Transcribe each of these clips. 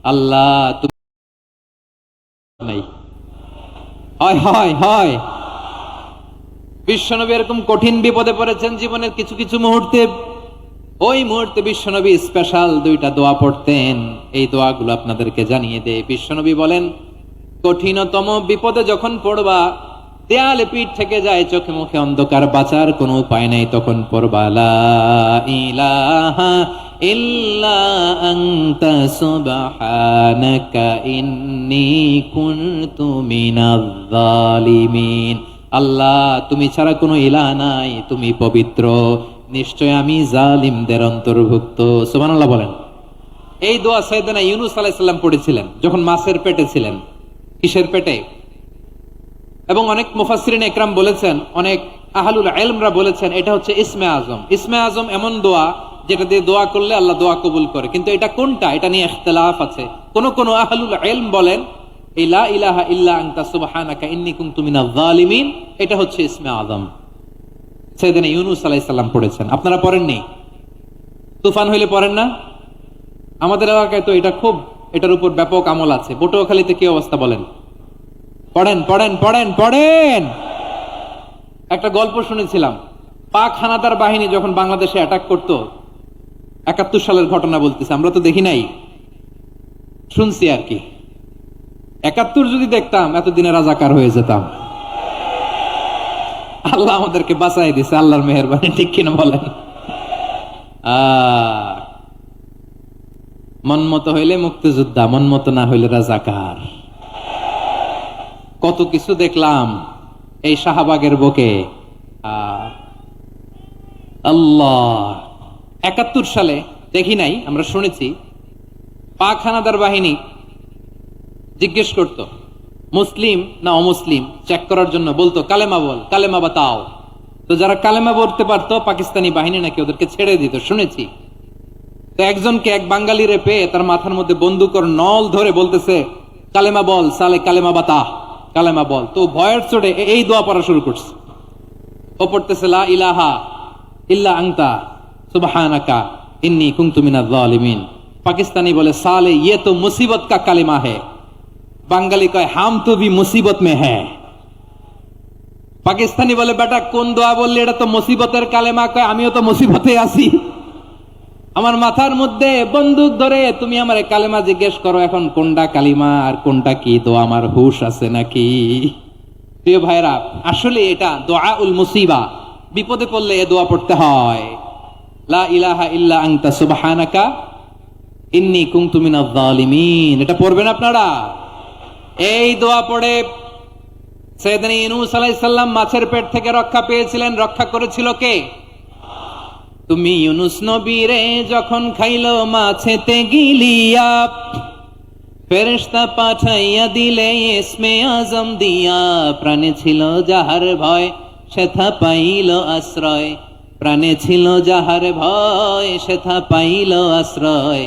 আল্লাহ তুমি নাই। হয় হয় হয়, বিশ্বনবী এরকম কঠিন বিপদে পড়েছেন জীবনের কিছু কিছু মুহূর্তে। ওই মুহূর্তে বিশ্বনবী স্পেশাল দুইটা দোয়া পড়তেন। এই দোয়াগুলো আপনাদেরকে জানিয়ে দেয়। বিশ্বনবী বলেন, কঠিনতম বিপদে যখন পড়বা, দেয়ালে পিঠ থেকে যায়, চোখে মুখে অন্ধকার, বাঁচার কোনো উপায় নাই, তখন পড়বা লা ইলাহা ইল্লা আনতা সুবহানাকা ইন্নী কুনতু মিনাজ জালিমিন। আল্লাহ তুমি ছাড়া কোনো ইলাহ নাই, তুমি পবিত্র, নিশ্চয় আমি জালিমদের অন্তর্ভুক্ত। সুবহানাল্লাহ বলেন। এই দোয়া সাইয়েদনা ইউনূস আলাইহিস সালাম পড়েছিলেন যখন মাছের পেটে ছিলেন। কিসের পেটে? এবং অনেক মুফাসসিরিন ইকরাম বলেছেন, অনেক আহলুল ইলমরা বলেছেন, এটা হচ্ছে ইসমে আজম। ইসমে আজম এমন দোয়া যেটা দিয়ে দোয়া করলে আল্লাহ দোয়া কবুল করে, কিন্তু এটা কোনটা এটা নিয়ে ইখতিলাফ আছে। কোন কোন আহলুল ইলম বলেন এই লা ইলাহা ইল্লা আনতা সুবহানাকা ইন্নী কুনতু মিনাজ জালিমিন এটা হচ্ছে ইসমে আজম। সাইয়েদনা ইউনূস আলাইহিস সালাম পড়েছেন, আপনারা পড়েননি? তুফান হইলে পড়েন না? আমাদের এলাকায় তো এটা খুব, এটার উপর ব্যাপক আমল আছে। পটুয়াখালীতে কি অবস্থা বলেন? পড়েন পড়েন পড়েন পড়েন। একটা গল্প শুনেছিলাম, পাক হানাদার বাহিনী যখন বাংলাদেশে অ্যাটাক করতো, ৭১ সালের ঘটনা বলতেছে, আমরা তো দেখি নাই, শুনছি আর কি। ৭১ যদি দেখতাম এতদিনে রাজাকার হয়ে যেতাম। আল্লাহ আমাদেরকে বাঁচাই দিছে, আল্লাহর মেহেরবানি, ঠিক কিনা বলেন? মন মতো হইলে মুক্তিযোদ্ধা, মন মতো না হইলে রাজাকার। কত কিছু দেখলাম এই শাহবাগের বুকে। আল্লাহ, ৭১ সালে দেখি নাই, আমরা শুনেছি পাক হানাদার বাহিনী জিজ্ঞেস করত মুসলিম না অমুসলিম চেক করার জন্য, বলতো কালেমা বল, কালেমা বাতাও। তো যারা কালেমা বলতে পারতো পাকিস্তানি বাহিনী নাকি ওদেরকে ছেড়ে দিত, শুনেছি। তো একজনকে, এক বাঙালিরে পেয়ে তার মাথার মধ্যে বন্দুকর নল ধরে বলতেছে কালেমা বল সালে, কালেমা বাতা, কালেমা বল। তো ভয়ের চোটে এই দোয়া পড়া শুরু করছে। ও পড়তেছে লা ইলাহা ইল্লা আনতা সুবহানাকা ইন্নী কুনতু মিনাজ জালিমিন। পাকিস্তানি বলে সালে ইয়ে তো মুসিবত কা কালিমা হে। বাঙালি কয় হাম তো ভি মুসিবত মে হ্যায়। পাকিস্তানি বলে বেটা কোন দোয়া বললি, এটা তো মুসিবতের কালেমা। কয় আমিও তো মুসিবতে আছি, আমার মাথার মধ্যে বন্দুক ধরে তুমি আমার কালেমা জিজ্ঞেস করো, এখন কোনটা কালিমা আর কোনটা কি দোয়া, আমার হুশ আছে নাকি? প্রিয় ভাইরা, আসলে এটা দুআউল মুসিবা, বিপদে পড়লে এ দোয়া পড়তে হয়। লা ইলাহা ইল্লা আনতা সুবহানাকা ইন্নী কুনতু মিনাজ জালিমিন, এটা পড়বেন আপনারা। এই দোয়া পড়ে সাইয়েদনা ইউনূস আলাইহিস সালাম মাছের পেট থেকে রক্ষা পেয়েছিলেন। রক্ষা করেছিল কে? তুমি ইউনূস নবীরে যখন খাইলো মাছেতে গিলিয়া, ফেরেশতা পাঠাইয়া দিলে ইসমে আজম দিয়া। প্রাণে ছিল যাহার ভয় সেথা পাইল আশ্রয়, প্রাণে ছিল যাহার ভয় সেথা পাইল আশ্রয়।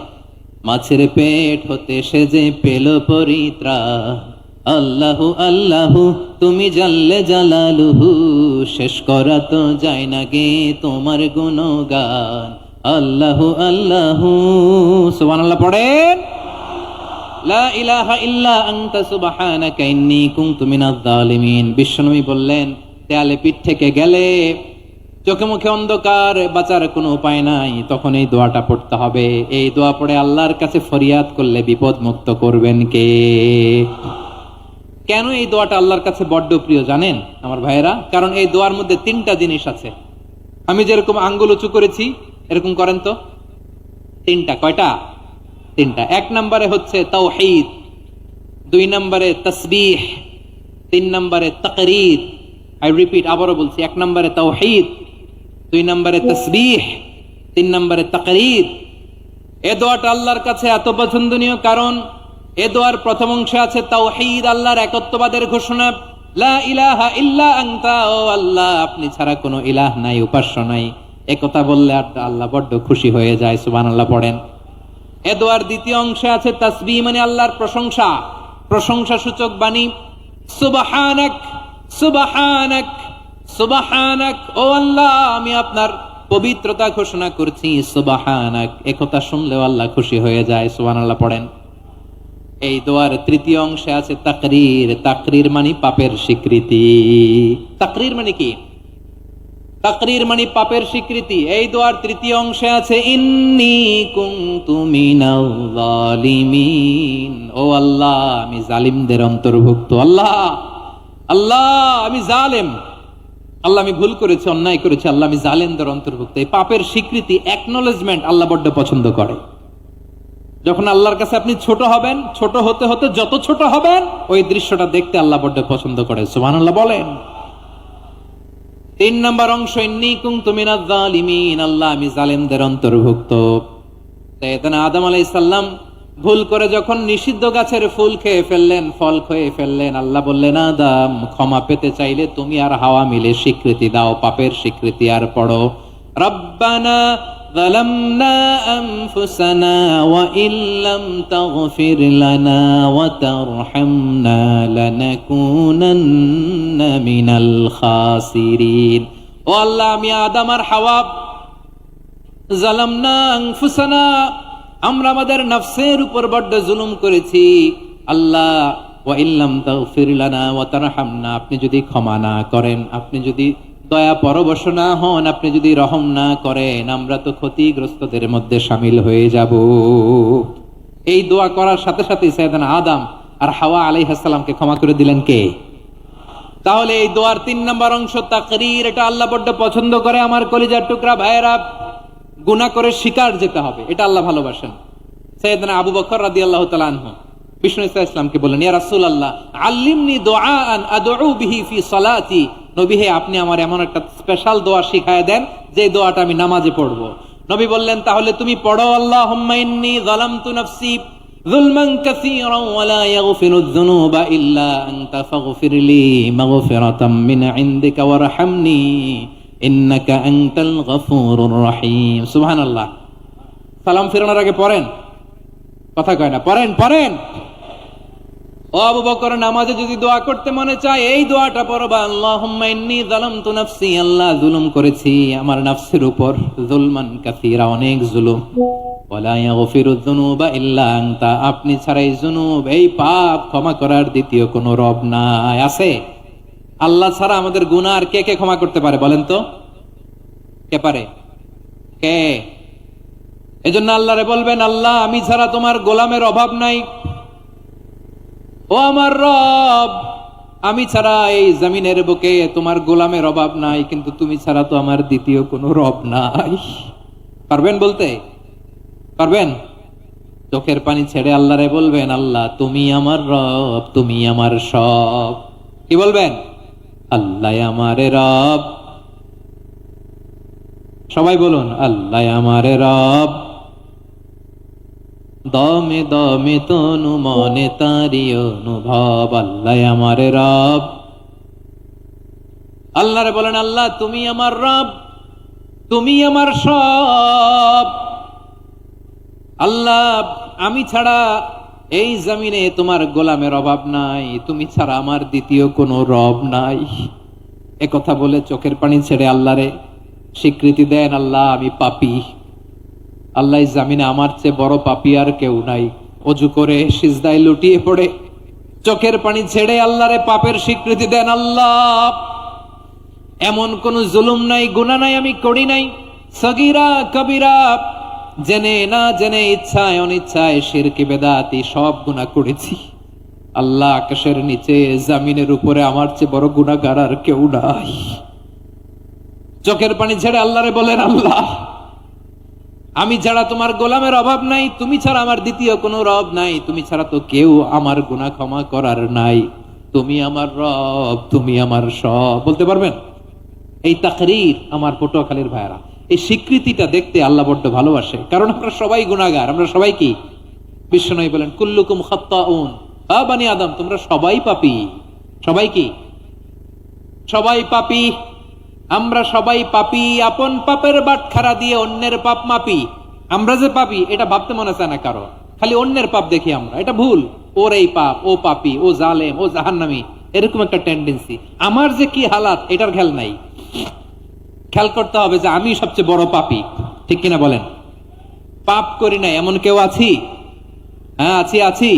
মাছের পেট হতে সে যে পেল পরিত্রাণ। আল্লাহু আল্লাহু তুমি জাল্লে জালালুহু, শেষ করা তো যায় না গে তোমার গুণগান। আল্লাহু আল্লাহু, সুবহানাল্লাহ পড়েন। লা ইলাহা ইল্লা আনতা সুবহানাকা ইন্নী কুনতু মিনাজ জালিমিন। বিশ্বনবী বললেন, দেয়ালে পিঠ থেকে গেলে, চোখে মুখে অন্ধকার, বাঁচার কোনো উপায় নাই, তখন এই দোয়াটা পড়তে হবে। এই দোয়া পড়ে আল্লাহর কাছে ফরিয়াদ করলে বিপদ মুক্ত করবেন কে? কেন এই দোয়াটা আল্লাহর কাছে বড্ড প্রিয় জানেন আমার ভাইয়েরা? কারণ এই দোয়ার মধ্যে 3টা জিনিস আছে। আমি যেরকম আঙ্গুল উঁচু করেছি এরকম করেন তো। 3টা, কয়টা? 3টা। 1 নম্বরে হচ্ছে তাওহীদ, 2 নম্বরে তাসবিহ, 3 নম্বরে তাকরীর। আই রিপিট, আবারও বলছি, 1 নম্বরে তাওহীদ, 2 নম্বরে তাসবিহ, 3 নম্বরে তাকরীর। এই দোয়াটা আল্লাহর কাছে এত পছন্দনীয় কারণ এ দোয়ার প্রথম অংশে আছে তাওহীদ, আল্লাহর একত্ববাদের ঘোষণা। লা ইলাহা ইল্লা আনতা, ও আল্লাহ আপনি ছাড়া কোনো ইলাহ নাই, উপাস্য নাই, একথা বললে আল্লাহ বড্ড খুশি হয়ে যায়। সুবহানাল্লাহ পড়েন। এ দোয়ার দ্বিতীয় অংশে আছে তাসবিহ, মানে আল্লাহর প্রশংসা, প্রশংসা সূচক বাণী। সুবহানাক সুবহানাক সুবহানাক, ও আল্লাহ আমি আপনার পবিত্রতা ঘোষণা করছি, সুবহানাক। একথা শুনলেও আল্লাহ খুশি হয়ে যায়। সুবহানাল্লাহ পড়েন। এই দোয়ার তৃতীয় অংশে আছে তাকরীর। তাকরীর মানে পাপের স্বীকৃতি। তাকরীর মানে কি? তাকরীর মানে পাপের স্বীকৃতি। এই দোয়ার তৃতীয় অংশে আছে ইন্নী কুনতু মিনাল জালিমিন। ও আল্লাহ, আমি জালিমদের অন্তর্ভুক্ত। আল্লাহ, আল্লাহ আমি জালেম। আল্লাহ আমি ভুল করেছি, অন্যায় করেছি। আল্লাহ আমি জালেমদের অন্তর্ভুক্ত। এই পাপের স্বীকৃতি, অ্যাকনলেজমেন্ট আল্লাহ বড্ড পছন্দ করে। যখন আল্লাহর কাছে আপনি ছোট হবেন, ছোট হতে হতে যত ছোট হবেন, ওই দৃশ্যটা দেখতে আল্লাহ বড্ড পছন্দ করে। সুবহানাল্লাহ বলেন। 3 নম্বর অংশ ইন্নী কুনতু মিনাজ জালিমিন। আল্লাহ আমি জালেমদের অন্তর্ভুক্ত। সাইয়েদনা আদম আলাইহিস সালাম ভুল করে যখন নিষিদ্ধ গাছের ফুল খেয়ে ফেললেন, ফল খেয়ে ফেললেন, আল্লাহ বললেন আদম ক্ষমা পেতে চাইলে তুমি আর হাওয়া মিলে স্বীকৃতি দাও, পাপের স্বীকৃতি। আর পড়ো রব্বানা যালামনা আনফুসানা ওয়া ইল্লাম তাগফির লানা ওয়া তারহামনা লানাকুনান্না মিনাল খাসিরিন। ও আল্লাহ, আমি আদম আর হাওয়া যালামনা আনফুসানা, আমরা আমাদের নফসের উপর বড্ড জুলুম করেছি। আল্লাহ ওয়া ইল্লাম তাগফির লানা ওয়া তারহামনা, আপনি যদি ক্ষমা না করেন, আপনি যদি দয়া পরবশ না হন, আপনি যদি রহম না করেন, আমরা তো ক্ষতিগ্রস্তদের মধ্যে শামিল হয়ে যাব। এই দোয়া করার সাথে সাথে সাইয়েদনা আদম আর হাওয়া আলাইহিস সালামকে ক্ষমা করে দিলেন কে? তাহলে এই দোয়ার 3 নম্বর অংশ তাকরীর। এটা আল্লাহ বড্ড পছন্দ করে। আমার কলিজার টুকরা ভাইয়েরা, গুনাহ করে শিকার যেতে হবে, এটা আল্লাহ ভালোবাসেন। সাইয়েদনা আবু বকর রাদিয়াল্লাহু তাআলা আনহু বিষ্ণু ইসলামকে বললেন, ইয়া রাসূলুল্লাহ আল্লিমনি দুআআন আদউ বিহি ফি সালাতি। নবী হে, আপনি আমার এমন একটা স্পেশাল দোয়া শিখায় দেন যে দোয়াটা আমি নামাজে পড়বো। নবী বললেন, তাহলে তুমি পড়ো আল্লাহুম্মা ইন্নী যালামতু নাফসি যুলমান কাসীরান ওয়া লা ইয়াগফিরুয যুনুবা ইল্লা আনতা ফাগফিরলি মাগফিরাতাম মিন ইনদিকা ওয়ারহামনি ইন্নাকা আনতাল গফুরুর রহিম। সুবহানাল্লাহ। সালাম ফিরানোর আগে পড়েন, কথা কয় না, পড়েন পড়েন। ও আবু বকর, নামাজে যদি দোয়া করতে মনে চায় এই দোয়াটা পড়বা, আল্লাহুম্মা ইন্নী যালামতু নাফসি, আল্লাহ জুলুম করেছি আমার নফসের উপর, যুলমান কাসীরা, অনেক জুলুম, ওয়া লা ইয়াগফিরুয যুনুবা ইল্লা আনতা, আপনি ছাড়া এই জুনুব, এই পাপ ক্ষমা করার দ্বিতীয় কোনো রব নাই। আছে? আল্লাহ ছাড়া আমাদের গুনাহ আর কে কে ক্ষমা করতে পারে বলেন তো? কে পারে? কে? এজন্য আল্লাহরে বলবেন, আল্লাহ আমি ছাড়া তোমার গোলামের অভাব নাই। ও আমার রব, আমি ছাড়া এই জমিনের বুকে তোমার গোলামের অভাব নাই, কিন্তু তুমি ছাড়া তো আমার দ্বিতীয় কোনো রব নাই। পারবেন বলতে? পারবেন? চোখের পানি ছেড়ে আল্লাহরে বলবেন, আল্লাহ তুমি আমার রব, তুমি আমার সব। কি বলবেন? আল্লাহ আমারে রব। সবাই বলুন, আল্লাহ আমারে রব, দমে দমে তনু মনে তারি অনুভব, আল্লাহ আমারে রব। আল্লাহরে বলেন, আল্লাহ তুমি আমার রব, তুমি আমার সব। আল্লাহ আমি ছাড়া এই জমিনে তোমার গোলামের অভাব নাই, তুমি ছাড়া আমার দ্বিতীয় কোনো রব নাই। একথা বলে চোখের পানি ছেড়ে আল্লাহরে স্বীকৃতি দেন, আল্লাহ আমি পাপী। আল্লাহ জামিনে আমার চেয়ে বড় পাপী আর কেউ নাই। অজু করে সিজদায় লুটিয়ে পড়ে চোখের পানি ছেড়ে আল্লাহরে পাপের স্বীকৃতি দেন, আল্লাহ এমন কোন জুলুম নাই, গুনাহ নাই আমি করি নাই, সগীরা কবিরা, জেনে না জেনে, ইচ্ছায় অনিচ্ছায়, শিরকি বেদাতি, সব গুনাহ করেছি। আল্লাহ আকাশের নিচে জামিনের উপরে আমার চেয়ে বড় গুনাহগার আর কেউ নাই। চোখের পানি ছেড়ে আল্লাহরে বলেন, আল্লাহ আমি ছাড়া তোমার গোলামের অভাব নাই, তুমি ছাড়া আমার দ্বিতীয় কোনো রব নাই, তুমি ছাড়া তো কেউ আমার গুনাহ ক্ষমা করার নাই, তুমি আমার রব, তুমি আমার সব। বলতে পারবেন? এই তাকরীর আমার পটুয়াখালীর ভাইয়েরা, এই স্বীকৃতিটা দেখতে আল্লাহ বড্ড ভালোবাসে, কারণ আমরা সবাই গুনাহগার। আমরা সবাই কি? বিশ্বনবী বলেন, কুল্লুকুম খাত্তাউন, বানি আদম তোমরা সবাই পাপী। সবাই কি? সবাই পাপী। আমরা সবাই পাপী। আপন পাপের বাটখারা দিয়ে অন্যের পাপ মাপি। আমরা যে পাপী এটা ভাবতে মনে চায় না কারো, খালি অন্যের পাপ দেখি আমরা, এটা ভুল। ওর এই পাপ, ও পাপী, ও জালেম, ও জাহান্নামী, এরকম একটা টেন্ডেন্সি। আমার যে কি হালাত এটার খেয়াল নাই। খেয়াল করতে হবে যে আমি সবচেয়ে বড় পাপী, ঠিক কিনা বলেন? পাপ করি না এমন কেউ আছি? হ্যাঁ আছি, আছি।